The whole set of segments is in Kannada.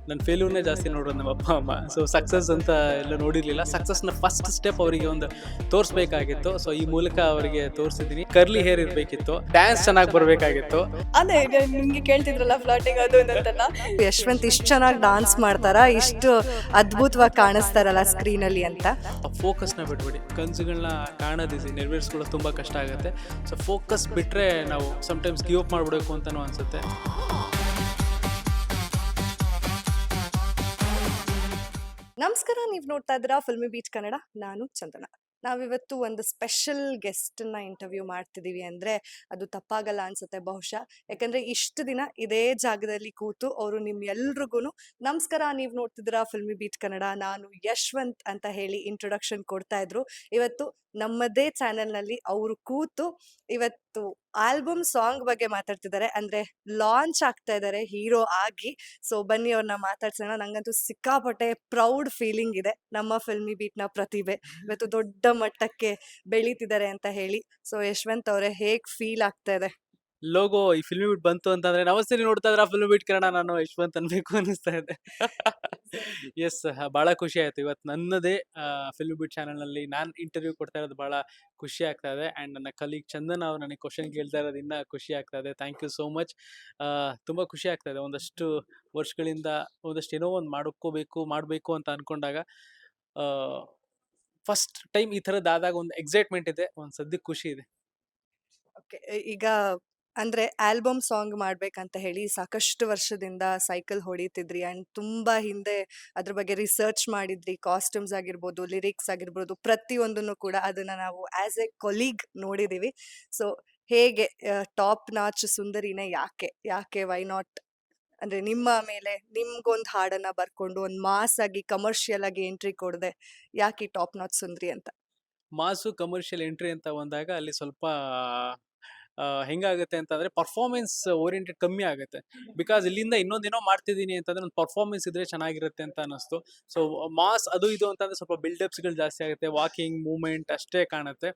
ನನ್ನ ಫೇಲ್ಯೂರ್ನೇ ಜಾಸ್ತಿ ನೋಡೋದು ನಮ್ಮ ಅಪ್ಪ ಅಮ್ಮ. ಸೊ ಸಕ್ಸಸ್ ಅಂತ ಎಲ್ಲ ನೋಡಿರಲಿಲ್ಲ. ಸಕ್ಸಸ್ನ ಫಸ್ಟ್ ಸ್ಟೆಪ್ ಅವರಿಗೆ ಒಂದು ತೋರಿಸ್ಬೇಕಾಗಿತ್ತು. ಸೊ ಈ ಮೂಲಕ ಅವರಿಗೆ ತೋರಿಸಿದ್ದೀನಿ. ಕರ್ಲಿ ಹೇರ್ ಇರಬೇಕಿತ್ತು, ಡ್ಯಾನ್ಸ್ ಚೆನ್ನಾಗಿ ಬರಬೇಕಾಗಿತ್ತು. ಅದೇ ನಿಮ್ಗೆ ಕೇಳ್ತಿದ್ರಲ್ಲ ಫ್ಲಾಟಿಂಗ್ ಅದು ಅಂತಲ್ಲ. ಯಶವಂತ್ ಇಷ್ಟು ಚೆನ್ನಾಗಿ ಡಾನ್ಸ್ ಮಾಡ್ತಾರಾ, ಇಷ್ಟು ಅದ್ಭುತವಾಗಿ ಕಾಣಿಸ್ತಾರಲ್ಲ ಸ್ಕ್ರೀನ್ ಅಲ್ಲಿ ಅಂತ. ಫೋಕಸ್ನ ಬಿಟ್ಬಿಡಿ. ಕನಸುಗಳನ್ನ ಕಾಣೋದಿದೆ, ನೆರವೇರಿಸ್ಕೊಳ್ಳೋದು ತುಂಬ ಕಷ್ಟ ಆಗುತ್ತೆ. ಸೊ ಫೋಕಸ್ ಬಿಟ್ಟರೆ ನಾವು ಸಮ್ಟೈಮ್ಸ್ ಗಿವ್ ಅಪ್ ಮಾಡಿಬಿಡಬೇಕು ಅಂತಲೂ ಅನಿಸುತ್ತೆ. ನಮಸ್ಕಾರ, ನೀವು ನೋಡ್ತಾ ಇದ್ದೀರಾ ಫಿಲ್ಮಿ ಬೀಟ್ ಕನ್ನಡ. ನಾನು ಚಂದನ. ನಾವಿವತ್ತು ಒಂದು ಸ್ಪೆಷಲ್ ಗೆಸ್ಟನ್ನ ಇಂಟರ್ವ್ಯೂ ಮಾಡ್ತಿದ್ದೀವಿ ಅಂದರೆ ಅದು ತಪ್ಪಾಗಲ್ಲ ಅನ್ಸುತ್ತೆ ಬಹುಶಃ. ಯಾಕಂದರೆ ಇಷ್ಟು ದಿನ ಇದೇ ಜಾಗದಲ್ಲಿ ಕೂತು ಅವರು ನಿಮ್ಮೆಲ್ರಿಗೂ ನಮಸ್ಕಾರ, ನೀವು ನೋಡ್ತಿದ್ದೀರಾ ಫಿಲ್ಮಿ ಬೀಟ್ ಕನ್ನಡ, ನಾನು ಯಶವಂತ್ ಅಂತ ಹೇಳಿ ಇಂಟ್ರೊಡಕ್ಷನ್ ಕೊಡ್ತಾ ಇದ್ರು. ಇವತ್ತು ನಮ್ಮದೇ ಚಾನೆಲ್ನಲ್ಲಿ ಅವರು ಕೂತು ಇವತ್ತು ಆಲ್ಬಮ್ ಸಾಂಗ್ ಬಗ್ಗೆ ಮಾತಾಡ್ತಿದ್ದಾರೆ. ಅಂದರೆ ಲಾಂಚ್ ಆಗ್ತಾ ಇದ್ದಾರೆ ಹೀರೋ ಆಗಿ. ಸೊ ಬನ್ನಿ ಅವ್ರನ್ನ ಮಾತಾಡ್ಸೋಣ. ನಂಗಂತೂ ಸಿಕ್ಕಾಪಟ್ಟೆ ಪ್ರೌಡ್ ಫೀಲಿಂಗ್ ಇದೆ. ನಮ್ಮ ಫಿಲ್ಮಿ ಬೀಟ್ನ ಪ್ರತಿಭೆ ಇವತ್ತು ದೊಡ್ಡ ಮಟ್ಟಕ್ಕೆ ಬೆಳೀತಿದ್ದಾರೆ ಅಂತ ಹೇಳಿ. ಸೊ ಯಶವಂತ್ ಅವರೇ, ಹೇಗ್ ಫೀಲ್ ಆಗ್ತಾ ಇದೆ? ಲೋಗೋ ಈ ಫಿಲ್ಮ್ ಬಿಟ್ ಬಂತು ಅಂತಂದ್ರೆ ನಮಸ್ತೆ, ನೀವು ನೋಡ್ತಾ ಇದ್ರ ಫಿಲ್ಮ್ ಬಿಟ್ ಕನ್ನಡ, ನಾನು ಯಶವಂತ್ ಅನ್ಬೇಕು ಅನಿಸ್ತಾ ಇದೆ. ಎಸ್, ಬಹಳ ಖುಷಿ ಆಯ್ತು. ಇವತ್ತು ನನ್ನದೇ ಫಿಲ್ಮ್ ಬಿಟ್ ಚಾನಲ್ ನಲ್ಲಿ ನಾನು ಇಂಟರ್ವ್ಯೂ ಕೊಡ್ತಾ ಇರೋದು ಬಹಳ ಖುಷಿ ಆಗ್ತಾ ಇದೆ. ಅಂಡ್ ನನ್ನ ಕಲೀಗ್ ಚಂದನ್ ಅವ್ರು ನನಗೆ ಕ್ವಶನ್ ಕೇಳ್ತಾ ಇರೋದು ಇನ್ನ ಖುಷಿ ಆಗ್ತಾ ಇದೆ. Thank you so much. ತುಂಬಾ ಖುಷಿ ಆಗ್ತಾ ಇದೆ. ಒಂದಷ್ಟು ವರ್ಷಗಳಿಂದ ಒಂದಷ್ಟು ಏನೋ ಒಂದು ಮಾಡಬೇಕು ಅಂತ ಅನ್ಕೊಂಡಾಗ ಫಸ್ಟ್ ಟೈಮ್ ಈ ಥರದ್ದಾದಾಗ ಒಂದು ಎಕ್ಸೈಟ್ಮೆಂಟ್ ಇದೆ, ಒಂದು ಸದ್ಯಕ್ಕೆ ಖುಷಿ ಇದೆ. ಓಕೆ, ಈಗ ಅಂದ್ರೆ ಆಲ್ಬಮ್ ಸಾಂಗ್ ಮಾಡ್ಬೇಕಂತ ಹೇಳಿ ಸಾಕಷ್ಟು ವರ್ಷದಿಂದ ಸೈಕಲ್ ಹೊಡಿತಿದ್ರಿ ಅಂಡ್ ತುಂಬಾ ಹಿಂದೆ ಅದ್ರ ಬಗ್ಗೆ ರಿಸರ್ಚ್ ಮಾಡಿದ್ರಿ. ಕಾಸ್ಟ್ಯೂಮ್ಸ್ ಆಗಿರ್ಬೋದು, ಲಿರಿಕ್ಸ್ ಆಗಿರ್ಬೋದು, ಪ್ರತಿಯೊಂದನ್ನು ಕೂಡ ಅದನ್ನ ನಾವು ಆಸ್ ಎ ಕೊಲೀಗ್ ನೋಡಿದೀವಿ. ಸೊ ಹೇಗೆ ಟಾಪ್ ನಾಚ್ ಸುಂದರಿನೇ ಯಾಕೆ ವೈ ನಾಟ್, ಅಂದ್ರೆ ನಿಮ್ಮ ಮೇಲೆ ನಿಮ್ಗೊಂದು ಹಾಡನ್ನ ಬರ್ಕೊಂಡು ಒಂದು ಮಾಸ್ ಆಗಿ ಕಮರ್ಷಿಯಲ್ ಆಗಿ ಎಂಟ್ರಿ ಕೊಡದೆ ಯಾಕೆ ಟಾಪ್ ನಾಚ್ ಸುಂದರಿ ಅಂತ? ಮಾಸು ಕಮರ್ಷಿಯಲ್ ಎಂಟ್ರಿ ಅಂತ ಬಂದಾಗ ಅಲ್ಲಿ ಸ್ವಲ್ಪ ಹೆಂಗಾಗುತ್ತೆ ಅಂತಂದ್ರೆ ಪರ್ಫಾರ್ಮೆನ್ಸ್ ಓರಿಯೆಂಟೆಡ್ ಕಮ್ಮಿ ಆಗುತ್ತೆ. ಬಿಕಾಸ್ ಇಲ್ಲಿಂದ ಇನ್ನೊಂದೇನೋ ಮಾಡ್ತಿದ್ದೀನಿ ಅಂತಂದ್ರೆ ಒಂದು ಪರ್ಫಾರ್ಮೆನ್ಸ್ ಇದ್ರೆ ಚೆನ್ನಾಗಿರುತ್ತೆ ಅಂತ ಅನಿಸ್ತು. ಸೊ ಮಾಸ್ ಅದು ಇದು ಅಂತಂದ್ರೆ ಸ್ವಲ್ಪ ಬಿಲ್ಡಪ್ಸ್ಗಳು ಜಾಸ್ತಿ ಆಗುತ್ತೆ, ವಾಕಿಂಗ್ ಮೂವ್ಮೆಂಟ್ ಅಷ್ಟೇ ಕಾಣುತ್ತೆ.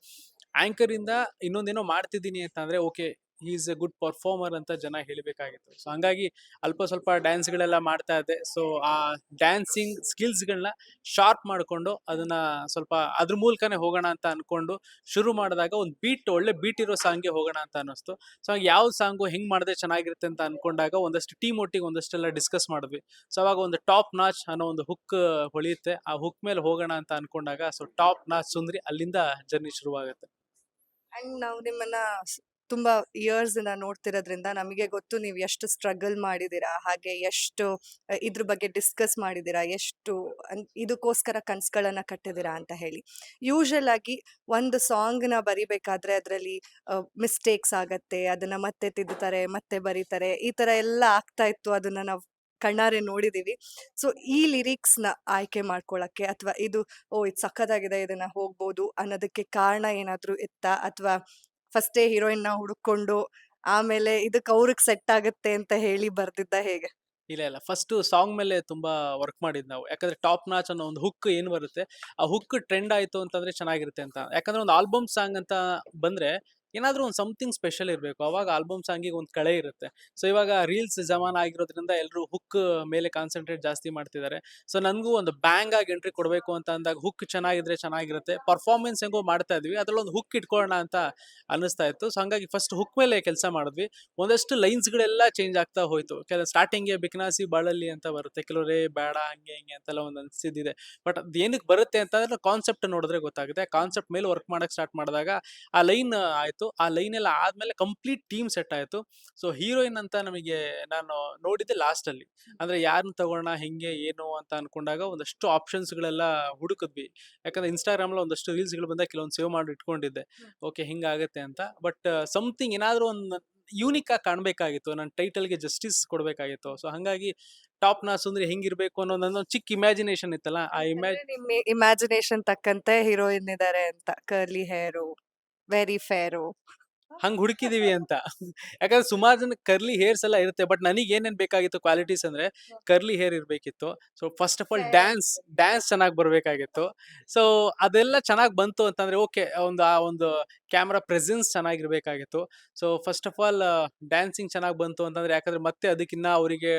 ಆಂಕರ್ ಇಂದ ಇನ್ನೊಂದೇನೋ ಮಾಡ್ತಿದ್ದೀನಿ ಅಂತಂದ್ರೆ okay, is A good performer ಅಂತ ಜನ ಹೇಳಬೇಕಾಗಿತ್ತು. ಸೊ ಹಂಗಾಗಿ ಅಲ್ಪ ಸ್ವಲ್ಪ ಡ್ಯಾನ್ಸ್ಗಳೆಲ್ಲ ಮಾಡ್ತಾ ಇದ್ದೆ. ಸೊ ಆ ಡ್ಯಾನ್ಸಿಂಗ್ ಸ್ಕಿಲ್ಸ್ಗಳನ್ನ ಶಾರ್ಪ್ ಮಾಡಿಕೊಂಡು ಅದನ್ನ ಸ್ವಲ್ಪ ಅದ್ರ ಮೂಲಕನೇ ಹೋಗೋಣ ಅಂತ ಅನ್ಕೊಂಡು ಶುರು ಮಾಡಿದಾಗ ಒಂದು ಒಳ್ಳೆ ಬೀಟ್ ಇರೋ ಸಾಂಗ್ಗೆ ಹೋಗೋಣ ಅಂತ ಅನ್ನಿಸ್ತು. ಸೊ ಯಾವ ಸಾಂಗು ಹೆಂಗ್ ಮಾಡಿದ್ರೆ ಚೆನ್ನಾಗಿರುತ್ತೆ ಅಂತ ಅನ್ಕೊಂಡಾಗ ಒಂದಷ್ಟು ಟೀಮ್ ಒಟ್ಟಿಗೆ ಒಂದಷ್ಟೆಲ್ಲ ಡಿಸ್ಕಸ್ ಮಾಡಿದ್ವಿ. ಸೊ ಅವಾಗ ಒಂದು ಟಾಪ್ ನಾಚ್ ಅನ್ನೋ ಒಂದು ಹುಕ್ ಹೊಳೆಯುತ್ತೆ. ಆ ಹುಕ್ ಮೇಲೆ ಹೋಗೋಣ ಅಂತ ಅನ್ಕೊಂಡಾಗ ಸೊ ಟಾಪ್ ನಾಚ್ ಸುಂದ್ರಿ ಅಲ್ಲಿಂದ ಜರ್ನಿ ಶುರುವಾಗುತ್ತೆ. ಅಂಡ್ ನಾವು ನಿಮ್ಮನ್ನ ತುಂಬಾ ಇಯರ್ಸ್ ಇಂದ ನೋಡ್ತಿರೋದ್ರಿಂದ ನಮಗೆ ಗೊತ್ತು ನೀವು ಎಷ್ಟು ಸ್ಟ್ರಗಲ್ ಮಾಡಿದೀರಾ, ಹಾಗೆ ಎಷ್ಟು ಇದ್ರ ಬಗ್ಗೆ ಡಿಸ್ಕಸ್ ಮಾಡಿದೀರಾ, ಎಷ್ಟು ಇದಕ್ಕೋಸ್ಕರ ಕನ್ಸುಗಳನ್ನ ಕಟ್ಟಿದೀರಾ ಅಂತ ಹೇಳಿ. ಯೂಶಲ್ ಆಗಿ ಒಂದು ಸಾಂಗ್ ನ ಬರಿಬೇಕಾದ್ರೆ ಅದರಲ್ಲಿ ಮಿಸ್ಟೇಕ್ಸ್ ಆಗತ್ತೆ, ಅದನ್ನ ಮತ್ತೆ ತಿದ್ದುತ್ತಾರೆ, ಮತ್ತೆ ಬರೀತಾರೆ, ಈ ತರ ಎಲ್ಲ ಆಗ್ತಾ ಇತ್ತು. ಅದನ್ನ ನಾವು ಕಣ್ಣಾರೆ ನೋಡಿದೀವಿ. ಸೊ ಈ ಲಿರಿಕ್ಸ್ ನ ಆಯ್ಕೆ ಮಾಡ್ಕೊಳಕ್ಕೆ ಅಥವಾ ಇದು ಇದು ಸಖತ್ತಾಗಿದೆ, ಇದನ್ನ ಹೋಗ್ಬೋದು ಅನ್ನೋದಕ್ಕೆ ಕಾರಣ ಏನಾದ್ರೂ ಇತ್ತಾ, ಅಥವಾ ಫಸ್ಟೇ ಹೀರೋಯಿನ್ ನ ಹುಡುಕೊಂಡು ಆಮೇಲೆ ಇದಕ್ಕೆ ಅವ್ರಿಗೆ ಸೆಟ್ ಆಗುತ್ತೆ ಅಂತ ಹೇಳಿ ಬರ್ದಿದ್ದ, ಹೇಗೆ? ಇಲ್ಲ ಫಸ್ಟ್ ಸಾಂಗ್ ಮೇಲೆ ತುಂಬಾ ವರ್ಕ್ ಮಾಡಿದ್ ನಾವು. ಯಾಕಂದ್ರೆ ಟಾಪ್ ನಾಚ್ ಅನ್ನೋ ಒಂದು ಹುಕ್ ಏನ್ ಬರುತ್ತೆ, ಆ ಹುಕ್ ಟ್ರೆಂಡ್ ಆಯ್ತು ಅಂತಂದ್ರೆ ಚೆನ್ನಾಗಿರುತ್ತೆ ಅಂತ. ಯಾಕಂದ್ರೆ ಒಂದು ಆಲ್ಬಮ್ ಸಾಂಗ್ ಅಂತ ಬಂದ್ರೆ ಏನಾದ್ರೂ ಒಂದು ಸಮಥಿಂಗ್ ಸ್ಪೆಷಲ್ ಇರಬೇಕು, ಅವಾಗ ಆಲ್ಬಮ್ ಸಾಂಗಿಗೆ ಒಂದು ಕಳೆ ಇರುತ್ತೆ. ಸೊ ಇವಾಗ ರೀಲ್ಸ್ ಜಮಾನ ಆಗಿರೋದ್ರಿಂದ ಎಲ್ಲರೂ ಹುಕ್ ಮೇಲೆ ಕಾನ್ಸಂಟ್ರೇಟ್ ಜಾಸ್ತಿ ಮಾಡ್ತಿದ್ದಾರೆ. ಸೊ ನನಗೂ ಒಂದು ಬ್ಯಾಂಗ್ ಆಗಿ ಎಂಟ್ರಿ ಕೊಡಬೇಕು ಅಂತ ಅಂದಾಗ ಹುಕ್ ಚೆನ್ನಾಗಿದ್ರೆ ಚೆನ್ನಾಗಿರುತ್ತೆ. ಪರ್ಫಾರ್ಮೆನ್ಸ್ ಹೆಂಗೋ ಮಾಡ್ತಾ ಇದ್ವಿ, ಅದ್ರಲ್ಲಿ ಒಂದು ಹುಕ್ ಇಟ್ಕೊಳ್ಳೋಣ ಅಂತ ಅನ್ನಿಸ್ತಾ ಇತ್ತು. ಸೊ ಹಂಗಾಗಿ ಫಸ್ಟ್ ಹುಕ್ ಮೇಲೆ ಕೆಲಸ ಮಾಡಿದ್ವಿ. ಒಂದಷ್ಟು ಲೈನ್ಸ್ಗಳೆಲ್ಲ ಚೇಂಜ್ ಆಗ್ತಾ ಹೋಯ್ತು. ಕೆಲವು ಸ್ಟಾರ್ಟಿಂಗ್ಗೆ ಬಿಕ್ನಾಸಿ ಬಾಳಲ್ಲಿ ಅಂತ ಬರುತ್ತೆ, ಕೆಲವರೇ ಬೇಡ ಹಂಗೆ ಹಿಂಗೆ ಅಂತೆಲ್ಲ ಒಂದು ಅನ್ಸಿದ್ದಿದೆ. ಬಟ್ ಅದು ಏನಕ್ಕೆ ಬರುತ್ತೆ ಅಂತಂದ್ರೆ ಕಾನ್ಸೆಪ್ಟ್ ನೋಡಿದ್ರೆ ಗೊತ್ತಾಗುತ್ತೆ. ಕಾನ್ಸೆಪ್ಟ್ ಮೇಲೆ ವರ್ಕ್ ಮಾಡಕ್ ಸ್ಟಾರ್ಟ್ ಮಾಡಿದಾಗ ಆ ಲೈನ್ ಆಯ್ತು. ಆ ಲೈನ್ ಎಲ್ಲ ಆದ್ಮೇಲೆ ಕಂಪ್ಲೀಟ್ ಟೀಮ್ ಸೆಟ್ ಆಯ್ತು. ಸೊ ಹೀರೋಯಿನ್ ಅಂತ ನಮಗೆ ನಾನು ನೋಡಿದ್ದೆ ಲಾಸ್ಟ್ ಅಲ್ಲಿ. ಅಂದ್ರೆ ಯಾರನ್ನ ತಗೋಣ, ಹೆಂಗೆ ಏನು ಅಂತ ಅನ್ಕೊಂಡಾಗ ಒಂದಷ್ಟು ಆಪ್ಷನ್ಸ್ ಗಳೆಲ್ಲ ಹುಡುಕಿದ್ವಿ. ಯಾಕಂದ್ರೆ ಇನ್ಸ್ಟಾಗ್ರಾಮ್ ಅಲ್ಲಿ ಒಂದಷ್ಟು ರೀಲ್ಸ್ ಗಳು ಬಂದಾಗ ಕೆಲವೊಂದು ಸೇವ್ ಮಾಡಿ ಇಟ್ಕೊಂಡಿದ್ದೆ, ಓಕೆ ಹಿಂಗಾಗತ್ತೆ ಅಂತ. ಬಟ್ ಸಮಥಿಂಗ್ ಏನಾದ್ರೂ ಒಂದು ಯೂನಿಕ್ ಆಗಿ ಕಾಣ್ಬೇಕಾಗಿತ್ತು, ನನ್ನ ಟೈಟಲ್ಗೆ ಜಸ್ಟಿಸ್ ಕೊಡ್ಬೇಕಾಗಿತ್ತು. ಸೊ ಹಂಗಾಗಿ ಟಾಪ್ ನಾಚ್ ಅಂದ್ರೆ ಹೆಂಗಿರ್ಬೇಕು ಅನ್ನೋ ನನ್ನ ಚಿಕ್ಕ ಇಮ್ಯಾಜಿನೇಷನ್ ಇತ್ತಲ್ಲ, ಆ ನಿಮ್ಮ ಇಮ್ಯಾಜಿನೇಷನ್ ತಕ್ಕಂತೆ ಹೀರೋಯಿನ್ ಇದಾರೆ ಅಂತ, ಕರ್ಲಿ ಹೇರು, ವೆರಿ ಫೇರು. ಹಂಗ್ ಹುಡುಕಿದೀವಿ ಅಂತ. ಯಾಕಂದ್ರೆ ಸುಮಾರು ಜನ ಕರ್ಲಿ ಹೇರ್ಸ್ ಎಲ್ಲ ಇರುತ್ತೆ, ಬಟ್ ನನಗೆ ಏನೇನ್ ಬೇಕಾಗಿತ್ತು ಕ್ವಾಲಿಟೀಸ್ ಅಂದ್ರೆ ಕರ್ಲಿ ಹೇರ್ ಇರ್ಬೇಕಿತ್ತು. So first of all dance ಚೆನ್ನಾಗಿ ಬರ್ಬೇಕಾಗಿತ್ತು. ಸೊ ಅದೆಲ್ಲ ಚೆನ್ನಾಗಿ ಬಂತು ಅಂತಂದ್ರೆ ಓಕೆ, ಆ ಒಂದು ಕ್ಯಾಮ್ರಾ ಪ್ರೆಸೆನ್ಸ್ ಚೆನ್ನಾಗಿರ್ಬೇಕಾಗಿತ್ತು. So first of all dancing ಚೆನ್ನಾಗಿ ಬಂತು ಅಂತಂದ್ರೆ, ಯಾಕಂದ್ರೆ ಮತ್ತೆ ಅದಕ್ಕಿನ್ನ ಅವರಿಗೆ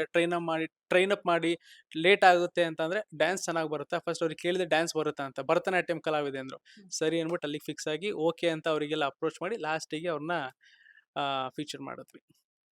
ಟ್ರೈನ್ ಅಪ್ ಮಾಡಿ ಲೇಟ್ ಆಗುತ್ತೆ ಅಂತಂದ್ರೆ ಡ್ಯಾನ್ಸ್ ಚೆನ್ನಾಗಿ ಬರುತ್ತಾ ಫಸ್ಟ್ ಅವ್ರಿಗೆ ಕೇಳಿದ್ರೆ ಡ್ಯಾನ್ಸ್ ಬರುತ್ತಾ ಅಂತ ಭರತನಾಟ್ಯಂ ಕಲಾವಿದೆ ಅಂದ್ರು. ಸರಿ ಅಂದ್ಬಿಟ್ಟು ಅಲ್ಲಿಗೆ ಫಿಕ್ಸ್ ಆಗಿ ಓಕೆ ಅಂತ ಅವರಿಗೆಲ್ಲ ಅಪ್ರೋಚ್ ಮಾಡಿ ಲಾಸ್ಟಿಗೆ ಅವ್ರನ್ನ ಫೀಚರ್ ಮಾಡಿದ್ವಿ.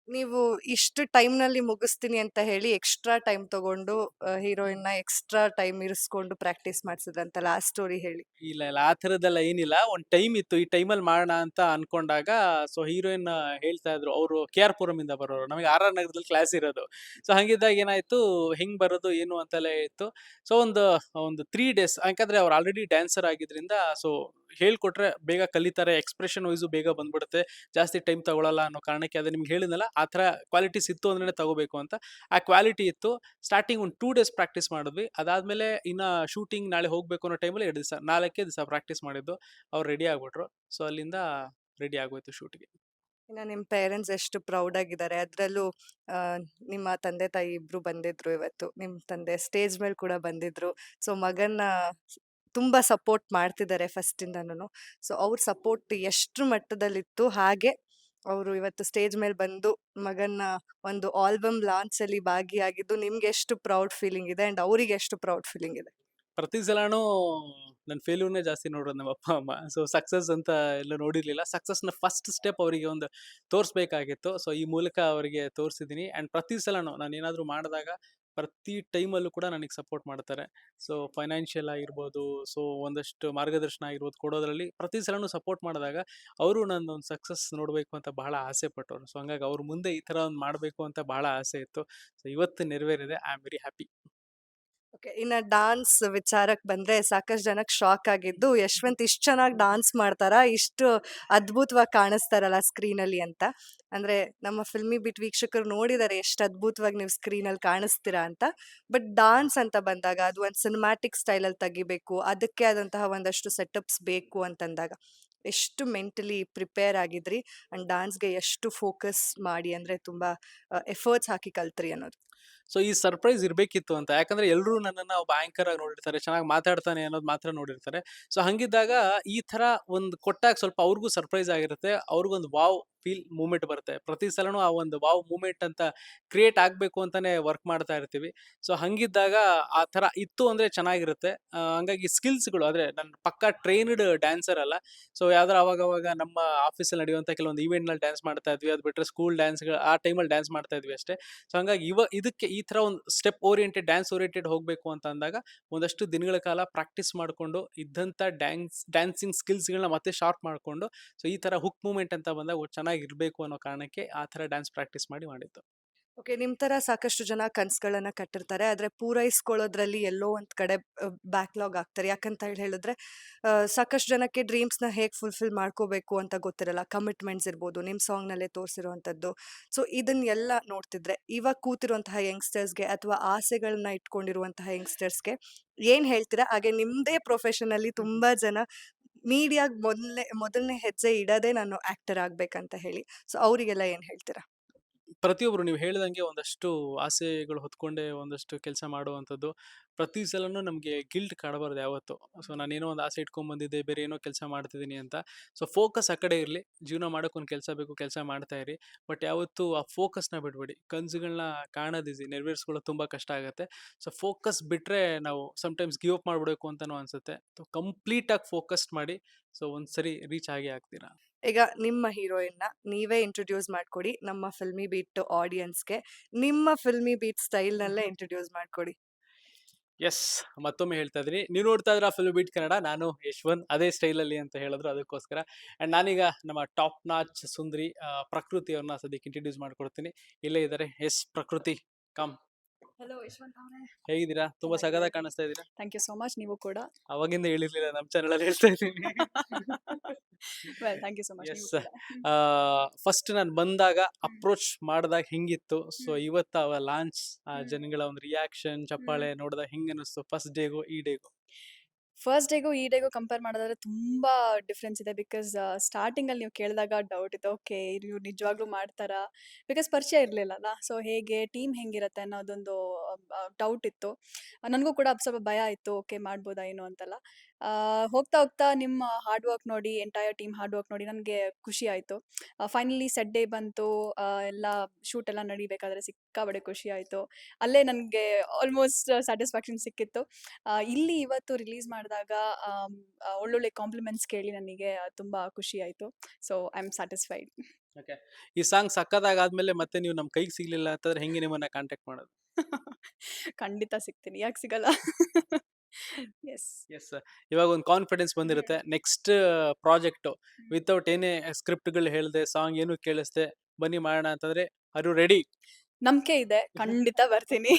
ನೀವು ಇಷ್ಟು ಟೈಮ್‌ನಲ್ಲಿ ಮುಗಿಸ್ತೀನಿ ಅಂತ ಹೇಳಿ ಎಕ್ಸ್ಟ್ರಾ ಟೈಮ್ ತಗೊಂಡು ಹೀರೋಯಿನ್‌ನ ಎಕ್ಸ್ಟ್ರಾ ಟೈಮ್ ಇರಿಸ್ಕೊಂಡು ಪ್ರಾಕ್ಟೀಸ್ ಮಾಡ್ಸಿದ್ರಂತಲ್ಲ ಆ ಸ್ಟೋರಿ ಹೇಳಿ? ಇಲ್ಲ, ಇಲ್ಲ. ಆ ಥರದ್ದೆಲ್ಲ ಏನಿಲ್ಲ. ಒಂದ್ ಟೈಮ್ ಇತ್ತು. ಈ ಟೈಮಲ್ಲಿ ಮಾಡೋಣ ಅಂತ ಅನ್ಕೊಂಡಾಗ ಸೊ ಹೀರೋಯಿನ್ ಹೇಳ್ತಾ ಇದ್ರು. ಅವ್ರು ಕೆ.ಆರ್. ಪುರಮಿಂದ ಬರೋರು. ನಮಗೆ ಆರ್.ಆರ್. ನಗರದಲ್ಲಿ ಕ್ಲಾಸ್ ಇರೋದು. ಸೊ ಹಂಗಿದ್ದಾಗ ಏನಾಯ್ತು, ಹೆಂಗ್ ಬರೋದು ಏನು ಅಂತೆಲ್ಲ ಇತ್ತು. ಸೊ ಒಂದು 3 ಡೇಸ್ ಯಾಕಂದ್ರೆ ಅವ್ರು ಆಲ್ರೆಡಿ ಡ್ಯಾನ್ಸರ್ ಆಗಿದ್ರಿಂದ ಸೊ ಹೇಳ್ಕೊಟ್ರೆ ಬೇಗ ಕಲಿತಾರೆ. ಎಕ್ಸ್‌ಪ್ರೆಷನ್ ವೈಸು ಬೇಗ ಬಂದ್ಬಿಡುತ್ತೆ. ಜಾಸ್ತಿ ಟೈಮ್ ತಗೊಳಲ್ಲ ಅನ್ನೋ ಕಾರಣಕ್ಕೆ ಅದೇ ನಿಮ್ಗೆ ಹೇಳಿದ್ನಲ್ಲ, ಆ ಥರ ಕ್ವಾಲಿಟೀಸ್ ಇತ್ತು ಅಂದ್ರೇನೆ ತಗೋಬೇಕು ಅಂತ. ಆ ಕ್ವಾಲಿಟಿ ಇತ್ತು. ಸ್ಟಾರ್ಟಿಂಗ್ ಒಂದು 2 ಡೇಸ್ ಪ್ರಾಕ್ಟೀಸ್ ಮಾಡಿದ್ವಿ. ಅದಾದ್ಮೇಲೆ ಇನ್ನ ಶೂಟಿಂಗ್ ನಾಳೆ ಹೋಗ್ಬೇಕು ಅನ್ನೋ ಟೈಮಲ್ಲಿ 2 ದಿವಸ 4ಕ್ಕೆ ದಿವಸ ಪ್ರಾಕ್ಟೀಸ್ ಮಾಡಿದ್ದು. ಅವ್ರು ರೆಡಿ ಆಗ್ಬಿಟ್ರು. ಸೊ ಅಲ್ಲಿಂದ ರೆಡಿ ಆಗೋಯ್ತು ಶೂಟ್‌ಗೆ. ಇನ್ನ ನಿಮ್ ಪೇರೆಂಟ್ಸ್ ಎಷ್ಟು ಪ್ರೌಡ್ ಆಗಿದ್ದಾರೆ. ಅದ್ರಲ್ಲೂ ನಿಮ್ಮ ತಂದೆ ತಾಯಿ ಇಬ್ರು ಬಂದಿದ್ರು ಇವತ್ತು. ನಿಮ್ ತಂದೆ ಸ್ಟೇಜ್ ಮೇಲೆ ಕೂಡ ಬಂದಿದ್ರು. ಸೊ ಮಗನ್ನ ತುಂಬಾ ಸಪೋರ್ಟ್ ಮಾಡ್ತಿದ್ದಾರೆ ಫಸ್ಟ್ ಇಂದಾನುನು. ಸೊ ಅವ್ರ ಸಪೋರ್ಟ್ ಎಷ್ಟ್ರ ಮಟ್ಟದಲ್ಲಿತ್ತು, ಹಾಗೆ ಅವ್ರು ಇವತ್ತು ಸ್ಟೇಜ್ ಮೇಲೆ ಬಂದು ಮಗನ್ನ ಒಂದು ಆಲ್ಬಮ್ ಲಾಂಚ್ ಅಲ್ಲಿ ಭಾಗಿಯಾಗಿದ್ದು ನಿಮ್ಗೆ ಎಷ್ಟು ಪ್ರೌಡ್ ಫೀಲಿಂಗ್ ಇದೆ ಅಂಡ್ ಅವ್ರಿಗೆ ಎಷ್ಟು ಪ್ರೌಡ್ ಫೀಲಿಂಗ್ ಇದೆ? ಪ್ರತಿ ಸಲನೂ ನನ್ನ ಫೇಲ್ಯೂರ್‌ನೇ ಜಾಸ್ತಿ ನೋಡೋದು ನಮ್ಮ ಅಪ್ಪ, ಅಮ್ಮ. ಸೊ ಸಕ್ಸಸ್ ಅಂತ ಎಲ್ಲೂ ನೋಡಿರ್ಲಿಲ್ಲ. ಸಕ್ಸಸ್‌ನ ಫಸ್ಟ್ ಸ್ಟೆಪ್ ಅವರಿಗೆ ಒಂದು ತೋರಿಸ್ಬೇಕಾಗಿತ್ತು. ಸೊ ಈ ಮೂಲಕ ಅವರಿಗೆ ತೋರಿಸಿದ್ದೀನಿ. ಆ್ಯಂಡ್ ಪ್ರತಿ ಸಲನೂ ನಾನೇನಾದ್ರೂ ಮಾಡಿದಾಗ ಪ್ರತಿ ಟೈಮಲ್ಲೂ ಕೂಡ ನನಗೆ ಸಪೋರ್ಟ್ ಮಾಡ್ತಾರೆ. ಸೊ ಫೈನಾನ್ಷಿಯಲ್ ಆಗಿರ್ಬೋದು, ಸೊ ಒಂದಷ್ಟು ಮಾರ್ಗದರ್ಶನ ಆಗಿರ್ಬೋದು ಕೊಡೋದ್ರಲ್ಲಿ ಪ್ರತಿ ಸಲನೂ ಸಪೋರ್ಟ್ ಮಾಡಿದಾಗ ಅವರು ನನ್ನೊಂದು ಸಕ್ಸಸ್ ನೋಡಬೇಕು ಅಂತ ಬಹಳ ಆಸೆ ಪಟ್ಟವ್ರು. ಸೊ ಹಂಗಾಗಿ ಅವ್ರ ಮುಂದೆ ಈ ಥರ ಒಂದು ಮಾಡಬೇಕು ಅಂತ ಬಹಳ ಆಸೆ ಇತ್ತು. ಸೊ ಇವತ್ತು ನೆರವೇರಿದೆ. I am very happy. Okay. ಇನ್ನ ಡಾನ್ಸ್ ವಿಚಾರಕ್ ಬಂದ್ರೆ ಸಾಕಷ್ಟು ಜನಕ್ಕೆ ಶಾಕ್ ಆಗಿದ್ದು, ಯಶ್ವಂತ್ ಇಷ್ಟ್ ಚೆನ್ನಾಗಿ ಡಾನ್ಸ್ ಮಾಡ್ತಾರಾ? ಇಷ್ಟು ಅದ್ಭುತವಾಗಿ ಕಾಣಿಸ್ತಾರಲ್ಲ ಸ್ಕ್ರೀನಲ್ಲಿ ಅಂತ. ಅಂದ್ರೆ ನಮ್ಮ ಫಿಲ್ಮಿ ಬೀಟ್ ವೀಕ್ಷಕರು ನೋಡಿದ್ದಾರೆ ಎಷ್ಟು ಅದ್ಭುತವಾಗಿ ನೀವು ಸ್ಕ್ರೀನಲ್ಲಿ ಕಾಣಿಸ್ತೀರಾ ಅಂತ. ಬಟ್ ಡಾನ್ಸ್ ಅಂತ ಬಂದಾಗ ಅದು ಒಂದು ಸಿನಿಮ್ಯಾಟಿಕ್ ಸ್ಟೈಲಲ್ಲಿ ತೆಗಿಬೇಕು. ಅದಕ್ಕೆ ಆದಂತಹ ಒಂದಷ್ಟು ಸೆಟಪ್ಸ್ ಬೇಕು ಅಂತಂದಾಗ ಎಷ್ಟು ಮೆಂಟಲಿ ಪ್ರಿಪೇರ್ ಆಗಿದ್ರಿ? ಅಂಡ್ ಡಾನ್ಸ್‌ಗೆ ಎಷ್ಟು ಫೋಕಸ್ ಮಾಡಿ ಅಂದ್ರೆ ತುಂಬಾ ಎಫರ್ಟ್ಸ್ ಹಾಕಿ ಕಲ್ತ್ರಿ ಅನ್ನೋದು? ಸೊ ಈ ಸರ್ಪ್ರೈಸ್ ಇರ್ಬೇಕಿತ್ತು ಅಂತ. ಯಾಕಂದ್ರೆ ಎಲ್ರೂ ನನ್ನನ್ನ ಒಬ್ಬ ಆಂಕರ್ ಆಗಿ ನೋಡಿರ್ತಾರೆ. ಚೆನ್ನಾಗಿ ಮಾತಾಡ್ತಾನೆ ಅನ್ನೋದು ಮಾತ್ರ ನೋಡಿರ್ತಾರೆ. ಸೊ ಹಂಗಿದ್ದಾಗ ಈ ತರ ಒಂದು ಕೊಟ್ಟಾಗ ಸ್ವಲ್ಪ ಅವ್ರಿಗೂ ಸರ್ಪ್ರೈಸ್ ಆಗಿರುತ್ತೆ. ಅವ್ರಿಗೊಂದು ವಾವ್ ಫೀಲ್ ಮೂವ್‌ಮೆಂಟ್ ಬರುತ್ತೆ. ಪ್ರತಿ ಸಲನೂ ಆ ಒಂದು ವಾವ್ ಮೂವ್‌ಮೆಂಟ್ ಅಂತ ಕ್ರಿಯೇಟ್ ಆಗ್ಬೇಕು ಅಂತಾನೆ ವರ್ಕ್ ಮಾಡ್ತಾ ಇರ್ತೀವಿ. ಸೊ ಹಂಗಿದ್ದಾಗ ಆ ತರ ಇತ್ತು ಅಂದ್ರೆ ಚೆನ್ನಾಗಿರುತ್ತೆ. ಹಂಗಾಗಿ ಸ್ಕಿಲ್ಸ್‌ಗಳು ಆದ್ರೆ ನಾನು ಪಕ್ಕಾ ಟ್ರೈನ್ಡ್ ಡ್ಯಾನ್ಸರ್ ಅಲ್ಲ. ಸೊ ಯಾವ್ದಾರ ಅವಾಗವಾಗ ನಮ್ಮ ಆಫೀಸಲ್ಲಿ ನಡೆಯುವಂತ ಕೆಲವೊಂದು ಈವೆಂಟ್‌ನಲ್ಲಿ ಡ್ಯಾನ್ಸ್ ಮಾಡ್ತಾ ಇದ್ವಿ. ಅದು ಬಿಟ್ರೆ ಸ್ಕೂಲ್ ಡ್ಯಾನ್ಸ್‌ಗಳು ಆ ಟೈಮಲ್ಲಿ ಡ್ಯಾನ್ಸ್ ಮಾಡ್ತಾ ಇದ್ವಿ ಅಷ್ಟೇ. ಸೊ ಹಂಗಾಗಿ ಇದಕ್ಕೆ ಈ ತರ ಒಂದು ಸ್ಟೆಪ್ ಓರಿಯೆಂಟೆಡ್ ಡ್ಯಾನ್ಸ್ ಓರಿಯೆಂಟೆಡ್ ಹೋಗ್ಬೇಕು ಅಂತ ಅಂದಾಗ ಒಂದಷ್ಟು ದಿನಗಳ ಕಾಲ ಪ್ರಾಕ್ಟೀಸ್ ಮಾಡ್ಕೊಂಡು ಇದ್ದಂತ ಡ್ಯಾನ್ಸಿಂಗ್ ಸ್ಕಿಲ್ಸ್‌ಗಳನ್ನ ಮತ್ತೆ ಶಾರ್ಪ್ ಮಾಡ್ಕೊಂಡು ಸೊ ಈ ತರ ಹುಕ್ ಮೂವ್‌ಮೆಂಟ್ ಅಂತ ಬಂದಾಗ ಚೆನ್ನಾಗಿರ್ಬೇಕು ಅನ್ನೋ ಕಾರಣಕ್ಕೆ ಆ ತರ ಡ್ಯಾನ್ಸ್ ಪ್ರಾಕ್ಟೀಸ್ ಮಾಡಿದ್ದು. ಓಕೆ. ನಿಮ್ ತರ ಸಾಕಷ್ಟು ಜನ ಕನ್ಸ್‌ಗಳನ್ನ ಕಟ್ಟಿರ್ತಾರೆ. ಆದ್ರೆ ಪೂರೈಸ್ಕೊಳ್ಳೋದ್ರಲ್ಲಿ ಎಲ್ಲೋ ಒಂದ್ ಕಡೆ ಬ್ಯಾಕ್‌ಲಾಗ್ ಆಗ್ತಾರೆ. ಯಾಕಂತ ಹೇಳಿದ್ರೆ ಸಾಕಷ್ಟು ಜನಕ್ಕೆ ಡ್ರೀಮ್ಸ್‌ನ ಹೇಗ್ ಫುಲ್‌ಫಿಲ್ ಮಾಡ್ಕೋಬೇಕು ಅಂತ ಗೊತ್ತಿರಲ್ಲ. ಕಮಿಟ್ಮೆಂಟ್ಸ್ ಇರ್ಬೋದು, ನಿಮ್ ಸಾಂಗ್‌ನಲ್ಲೇ ತೋರಿಸಿರುವಂತದ್ದು. ಸೊ ಇದನ್ನೆಲ್ಲ ನೋಡ್ತಿದ್ರೆ ಇವಾಗ ಕೂತಿರುವಂತಹ ಯಂಗ್‌ಸ್ಟರ್ಸ್‌ಗೆ ಅಥವಾ ಆಸೆಗಳನ್ನ ಇಟ್ಕೊಂಡಿರುವಂತಹ ಯಂಗ್‌ಸ್ಟರ್ಸ್‌ಗೆ ಏನ್ ಹೇಳ್ತೀರಾ? ಹಾಗೆ ನಿಮ್ದೇ ಪ್ರೊಫೆಷನಲ್ಲಿ ತುಂಬಾ ಜನ ಮೀಡಿಯಾಗ್ ಮೊದಲನೇ ಹೆಜ್ಜೆ ಇಡದೇ ನಾನು ಆಕ್ಟರ್ ಆಗ್ಬೇಕಂತ ಹೇಳಿ. ಸೊ ಅವರಿಗೆಲ್ಲ ಏನ್ ಹೇಳ್ತೀರಾ? ಪ್ರತಿಯೊಬ್ರು ನೀವು ಹೇಳ್ದಂಗೆ ಒಂದಷ್ಟು ಆಸೆಗಳು ಹೊತ್ಕೊಂಡೆ ಒಂದಷ್ಟು ಕೆಲಸ ಮಾಡುವಂಥದ್ದು. ಪ್ರತಿ ಸಲನೂ ನಮ್ಗೆ ಗಿಲ್ಟ್ ಕಾಡಬಾರ್ದು ಯಾವತ್ತು. ಸೊ ನಾನೇನೋ ಒಂದು ಆಸೆ ಇಟ್ಕೊಂಡ್ ಬಂದಿದ್ದೆ, ಬೇರೆ ಏನೋ ಕೆಲಸ ಮಾಡ್ತಿದ್ದೀನಿ ಅಂತ. ಸೊ ಫೋಕಸ್ ಆ ಕಡೆ ಇರ್ಲಿ. ಜೀವನ ಮಾಡಕ್ಕೆ ಒಂದು ಕೆಲಸ ಬೇಕು, ಕೆಲಸ ಮಾಡ್ತಾ ಇರಿ. ಬಟ್ ಯಾವತ್ತೂ ಆ ಫೋಕಸ್‌ನ ಬಿಡ್ಬೇಡಿ. ಕನಸುಗಳನ್ನ ಕಾಣೋದು ಈಸಿ, ನೆರವೇರಿಸ್ಕೊಳ್ಳೋದು ತುಂಬಾ ಕಷ್ಟ ಆಗತ್ತೆ. ಸೊ ಫೋಕಸ್ ಬಿಟ್ರೆ ನಾವು ಸಮ್‌ಟೈಮ್ಸ್ ಗಿವ್ ಅಪ್ ಮಾಡ್ಬಿಡ್ಬೇಕು ಅಂತಾನೂ ಅನ್ಸುತ್ತೆ. ಸೊ ಕಂಪ್ಲೀಟ್ ಆಗಿ ಫೋಕಸ್ಡ್ ಮಾಡಿ. ಸೊ ಒಂದ್ಸರಿ ರೀಚ್ ಆಗೇ ಆಗ್ತೀರಾ. ಈಗ ನಿಮ್ಮ ಹೀರೋಯಿನ್‌ನ ನೀವೇ ಇಂಟ್ರೊಡ್ಯೂಸ್ ಮಾಡ್ಕೊಡಿ ನಮ್ಮ ಫಿಲ್ಮಿ ಬೀಟ್ ಆಡಿಯನ್ಸ್‌ಗೆ. ನಿಮ್ಮ ಫಿಲ್ಮಿ ಬೀಟ್ ಸ್ಟೈಲ್‌ನಲ್ಲೇ ಇಂಟ್ರೊಡ್ಯೂಸ್ ಮಾಡ್ಕೊಡಿ. ಯೆಸ್. ಮತ್ತೊಮ್ಮೆ ಹೇಳ್ತಾ ಇದೀನಿ. ನೀವು ನೋಡ್ತಾ ಇದ್ದೀರಾ ಫಿಲ್ಮ್ ಬೀಟ್ ಕನ್ನಡ. ನಾನು ಯಶ್ವಂತ್. ಅದೇ ಸ್ಟೈಲಲ್ಲಿ ಅಂತ ಹೇಳಿದ್ರು ಅದಕ್ಕೋಸ್ಕರ. ಅಂಡ್ ನಾನೀಗ ನಮ್ಮ ಟಾಪ್ ನಾಚ್ ಸುಂದರಿ ಪ್ರಕೃತಿ ಅವ್ರನ್ನ ಸದ್ಯಕ್ಕೆ ಇಂಟ್ರೊಡ್ಯೂಸ್ ಮಾಡ್ಕೊಡ್ತೀನಿ. ಇಲ್ಲೇ ಇದ್ದಾರೆ. ಎಸ್ ಪ್ರಕೃತಿ ಕಮ್. ಹಲೋ ಯಶವಂತ್ ಅವರೇ. ಹೇಗಿದ್ದೀರಾ? ತುಂಬಾ ಸಖತ್ತಾಗಿ ಕಾಣಿಸ್ತಾ ಇದ್ದೀರಾ. Thank you so much. ನೀವು ಕೂಡ. ಅವಾಗಿಂದ ಹೇಳಿರ್ಲಿಲ್ಲ ನಮ್ಮ ಚಾನಲಲ್ಲಿ ಹೇಳ್ತಾ ಇದ್ದೀನಿ. Well thank you so much. ನೀವು ಯೆಸ್. ಕೂಡ. ಫಸ್ಟ್ ನಾನು ಬಂದಾಗ ಹ್ಮ್. ಅಪ್ರೋಚ್ ಮಾಡಿದಾಗ ಹೆಂಗಿತ್ತು? So hmm. ಇವತ್ತು ಅವ ಲಾಂಚ್ ಹ್ಮ್. ಜನಗಳ ಒಂದು ರಿಯಾಕ್ಷನ್, ಹ್ಮ್. ಚಪ್ಪಾಳೆ ನೋಡಿದಾಗ ಹೆಂಗ್ ಅನಿಸ್ತು? ಫಸ್ಟ್ ಡೇಗೂ ಈ ಡೇಗೂ? ಫಸ್ಟ್ ಡೇಗೂ ಈ ಡೇಗೂ ಕಂಪೇರ್ ಮಾಡೋದಾದ್ರೆ ತುಂಬಾ ಡಿಫ್ರೆನ್ಸ್ ಇದೆ. ಬಿಕಾಸ್ ಸ್ಟಾರ್ಟಿಂಗಲ್ಲಿ ನೀವು ಕೇಳಿದಾಗ ಡೌಟ್ ಇತ್ತು. ಓಕೆ ಇವ್ರು ನಿಜವಾಗ್ಲೂ ಮಾಡ್ತಾರಾ? ಬಿಕಾಸ್ ಪರಿಚಯ ಇರಲಿಲ್ಲಲ್ಲ. ಸೊ ಹೇಗೆ ಟೀಮ್ ಹೆಂಗಿರತ್ತೆ ಅನ್ನೋದೊಂದು ಡೌಟ್ ಇತ್ತು. ನನಗೂ ಕೂಡ ಸ್ವಲ್ಪ ಭಯ ಇತ್ತು. ಓಕೆ ಮಾಡ್ಬೋದಾ ಏನು ಅಂತೆಲ್ಲ. ಹೋಗ್ತಾ ಹೋಗ್ತಾ ನಿಮ್ಮ ಹಾರ್ಡ್ ವರ್ಕ್ ನೋಡಿ, ಎಂಟೈರ್ ಟೀಮ್ ಹಾರ್ಡ್ ವರ್ಕ್ ನೋಡಿ ನನಗೆ ಖುಷಿ ಆಯಿತು. ಫೈನಲಿ ಸೆಟ್ ಡೇ ಬಂತು. ಎಲ್ಲ ಶೂಟ್ ಎಲ್ಲ ನಡಿಬೇಕಾದ್ರೆ ಸಿಕ್ಕಾಪಟ್ಟೆ ಖುಷಿ ಆಯಿತು. ಅಲ್ಲೇ ನನಗೆ ಆಲ್ಮೋಸ್ಟ್ ಸ್ಯಾಟಿಸ್ಫ್ಯಾಕ್ಷನ್ ಸಿಕ್ಕಿತ್ತು. ಇಲ್ಲಿ ಇವತ್ತು ರಿಲೀಸ್ ಮಾಡಿದಾಗ ಒಳ್ಳೊಳ್ಳೆ ಕಾಂಪ್ಲಿಮೆಂಟ್ಸ್ ಕೇಳಿ ನನಗೆ ತುಂಬ ಖುಷಿ ಆಯಿತು. So I am satisfied. Okay. ಈ ಸಾಂಗ್ ಸಕ್ಕತ್ತಾಗಾದ್ಮೇಲೆ ಮತ್ತೆ ನೀವು ನಮ್ಮ ಕೈಗೆ ಸಿಗ್ಲಿಲ್ಲ ಅಂತಂದ್ರೆ ಹೆಂಗೆ ನಿಮ್ಮನ್ನ ಕಾಂಟ್ಯಾಕ್ಟ್ ಮಾಡೋದು? ಖಂಡಿತ ಸಿಗ್ತೀನಿ. ಯಾಕೆ ಸಿಗಲ್ಲ? ಎಸ್. ಯೆಸ್. ಇವಾಗ ಒಂದು ಕಾನ್ಫಿಡೆನ್ಸ್ ಬಂದಿರುತ್ತೆ. ನೆಕ್ಸ್ಟ್ ಪ್ರಾಜೆಕ್ಟು ವಿತೌಟ್ ಏನೇ ಸ್ಕ್ರಿಪ್ಟ್‌ಗಳು ಹೇಳ್ದೆ, ಸಾಂಗ್ ಏನು ಕೇಳಿಸ್ದೆ, ಬನ್ನಿ ಮಾಡೋಣ ಅಂತಂದ್ರೆ ಆರ್ ಯು ರೆಡಿ? ನಂಬಿಕೆ ಇದೆ. ಖಂಡಿತ ಬರ್ತೀನಿ.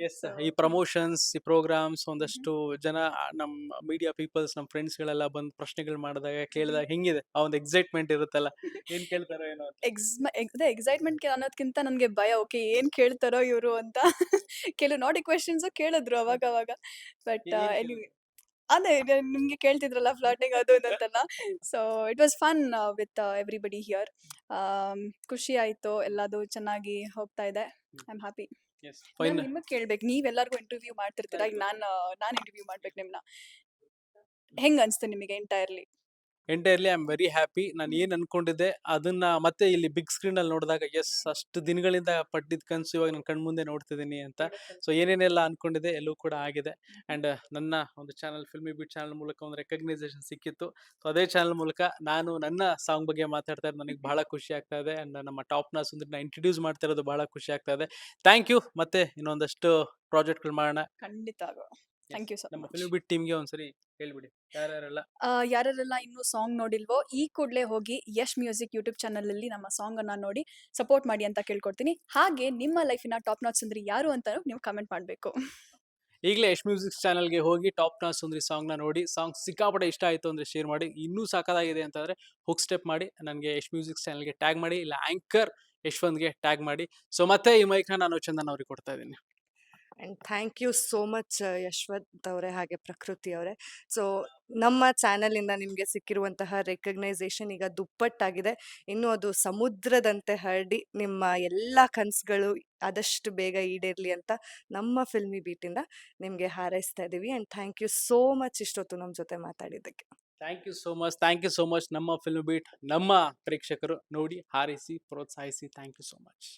ಯೆಸ್. ಸೊ ಈ ಪ್ರಮೋಷನ್ಸ್, ಈ ಪ್ರೋಗ್ರಾಮ್ಸ್ ಒಂದಷ್ಟು ಜನ ನಮ್ಮ ಮೀಡಿಯಾ ಪೀಪಲ್ಸ್, ನಮ್ಮ ಫ್ರೆಂಡ್ಸ್‌ಗಳೆಲ್ಲ ಬಂದು ಪ್ರಶ್ನೆಗಳು ಮಾಡಿದಾಗ, ಕೇಳಿದಾಗ ಹೆಂಗಿದೆ? ಆ ಒಂದು ಎಕ್ಸೈಟ್‌ಮೆಂಟ್ ಇರುತ್ತಲ್ಲ. ಏನ್ ಕೇಳ್ತಾರೋ ಏನೋ ಅಂತ. ಅದೇ ಎಕ್ಸೈಟ್ಮೆಂಟ್ ಅನ್ನೋದ್ಕಿಂತ ನನಗೆ ಭಯ. ಓಕೆ ಏನ್ ಕೇಳ್ತಾರೋ ಇವರು ಅಂತ. ಕೆಲವು ನಾಟಿ ಕ್ವೆಶ್ಚನ್ಸ್ ಕೇಳಿದ್ರು ಅವಾಗ. ಬಟ್ ಏನ್ ಎನಿವೆ ಕೇಳಿದ್ರು? ಅದೇ ಈಗ ನಿಮ್ಗೆ ಕೇಳ್ತಿದ್ರಲ್ಲ ಫ್ಲರ್ಟಿಂಗ್ ಅದು ಇದು ಅಂತೆಲ್ಲ. So it was fun with everybody here. ಖುಷಿ ಆಯ್ತು. ಎಲ್ಲದು ಚೆನ್ನಾಗಿ ಹೋಗ್ತಾ ಇದೆ. I am happy. ಯೆಸ್. ನಾನು ನಿಮಗೆ ಕೇಳ್ಬೇಕು. ನೀವೆಲ್ಲರಿಗೂ ಇಂಟರ್ವ್ಯೂ ಮಾಡ್ತಿರ್ತೀರಾ. ಈಗ ನಾನು ಇಂಟರ್ವ್ಯೂ ಮಾಡ್ಬೇಕು ನಿಮ್ನ. ಹೆಂಗ್ ಅನ್ಸ್ತು ನಿಮಗೆ entirely? Entirely I am very happy. ನಾನು ಏನು ಅನ್ಕೊಂಡಿದ್ದೆ ಅದನ್ನ ಮತ್ತೆ ಇಲ್ಲಿ ಬಿಗ್ ಸ್ಕ್ರೀನಲ್ಲಿ ನೋಡಿದಾಗ ಯೆಸ್, ಅಷ್ಟು ದಿನಗಳಿಂದ ಪಟ್ಟಿದ್ದ ಕನಸು ಇವಾಗ ನನ್ನ ಕಣ್ಮುಂದೆ ನೋಡ್ತಿದ್ದೀನಿ ಅಂತ. ಸೊ ಏನೇನೆಲ್ಲ ಅನ್ಕೊಂಡಿದ್ದೆ ಎಲ್ಲವೂ ಕೂಡ ಆಗಿದೆ. ಆ್ಯಂಡ್ ನನ್ನ ಒಂದು ಚಾನಲ್ ಫಿಲ್ಮಿ ಬೀಟ್ ಚಾನಲ್ ಮೂಲಕ ಒಂದು ರೆಕಗ್ನೈಸೇಷನ್ ಸಿಕ್ಕಿತ್ತು. ಸೊ ಅದೇ ಚಾನಲ್ ಮೂಲಕ ನಾನು ನನ್ನ ಸಾಂಗ್ ಬಗ್ಗೆ ಮಾತಾಡ್ತಾ ಇರೋದು ನನಗೆ ಬಹಳ ಖುಷಿ ಆಗ್ತಾ ಇದೆ. ಆ್ಯಂಡ್ ನಮ್ಮ ಟಾಪ್‌ನ ಸುಂದರಿನ ಇಂಟ್ರೊಡ್ಯೂಸ್ ಮಾಡ್ತಾ ಇರೋದು ಬಹಳ ಖುಷಿ ಆಗ್ತಾ ಇದೆ. Thank you. ಮತ್ತೆ ಇನ್ನೊಂದಷ್ಟು ಪ್ರಾಜೆಕ್ಟ್‌ಗಳು ಮಾಡೋಣ. ಖಂಡಿತ ಆಗೋ. ಯೆಸ್. ಥ್ಯಾಂಕ್ ಯು ಸೊ ನಮ್ಮ ಮಚ್. ಫಿಲ್ಮಿ ಬೀಟ್ ಟೀಮ್‌ಗೆ ಒಂದ್ಸರಿ ಹೇಳ್ಬಿಡಿ ಯಾರ್ಯಾರೆಲ್ಲ. ಯಾರೆಲ್ಲ ಇನ್ನೂ ಸಾಂಗ್ ನೋಡಿಲ್ವೋ ಈ ಕೂಡಲೇ ಹೋಗಿ ಯಶ್ ಮ್ಯೂಸಿಕ್ ಯೂಟ್ಯೂಬ್ ಚಾನಲಲ್ಲಿ ನಮ್ಮ ಸಾಂಗನ್ನು ನೋಡಿ ಸಪೋರ್ಟ್ ಮಾಡಿ ಅಂತ ಕೇಳ್ಕೊಡ್ತೀನಿ. ಹಾಗೆ ನಿಮ್ಮ ಲೈಫಿನ ಟಾಪ್ ನಾಚ್ ಸುಂದರಿ ಯಾರು ಅಂತ ನೀವು ಕಮೆಂಟ್ ಮಾಡಬೇಕು. ಈಗಲೇ ಯಶ್ ಮ್ಯೂಸಿಕ್ ಚಾನಲ್‌ಗೆ ಹೋಗಿ ಟಾಪ್ ನಾಚ್ ಸುಂದರಿ ಸಾಂಗ್‌ನ ನೋಡಿ. ಸಾಂಗ್ ಸಿಕ್ಕಾಪಟ್ಟೆ ಇಷ್ಟ ಆಯಿತು ಅಂದರೆ ಶೇರ್ ಮಾಡಿ. ಇನ್ನೂ ಸಖತ್ತಾಗಿದೆ ಅಂತಂದರೆ ಹುಕ್ ಸ್ಟೆಪ್ ಮಾಡಿ ನನಗೆ ಯಶ್ ಮ್ಯೂಸಿಕ್ ಚಾನಲ್‌ಗೆ ಟ್ಯಾಗ್ ಮಾಡಿ. ಇಲ್ಲ ಆಂಕರ್ ಯಶ್ವಂತ್‌ಗೆ ಟ್ಯಾಗ್ ಮಾಡಿ. ಸೊ ಮತ್ತೆ ಈ ಮೈಕ್‌ನ ನಾನು ಚಂದನ್ ಅವ್ರಿಗೆ ಕೊಡ್ತಾ ಇದ್ದೀನಿ. And thank you so much Yashwant ಅವರೇ ಹಾಗೆ ಪ್ರಕೃತಿ ಅವರೇ. ಸೊ ನಮ್ಮ ಚಾನಲಿಂದ ನಿಮಗೆ ಸಿಕ್ಕಿರುವಂತಹ ರೆಕಗ್ನೈಸೇಷನ್ ಈಗ ದುಪ್ಪಟ್ಟಾಗಿದೆ. ಇನ್ನು ಅದು ಸಮುದ್ರದಂತೆ ಹರಡಿ ನಿಮ್ಮ ಎಲ್ಲ ಕನಸುಗಳು ಆದಷ್ಟು ಬೇಗ ಈಡೇರಲಿ ಅಂತ ನಮ್ಮ ಫಿಲ್ಮಿ ಬೀಟಿಂದ ನಿಮಗೆ ಹಾರೈಸ್ತಾ ಇದ್ದೀವಿ. And thank you so much ಇಷ್ಟೊತ್ತು ನಮ್ಮ ಜೊತೆ ಮಾತಾಡಿದ್ದಕ್ಕೆ. Thank you so much. Thank you so much. ನಮ್ಮ ಫಿಲ್ಮ್ ಬೀಟ್ ನಮ್ಮ ಪ್ರೇಕ್ಷಕರು ನೋಡಿ, ಹಾರೈಸಿ, ಪ್ರೋತ್ಸಾಹಿಸಿ. Thank you so much.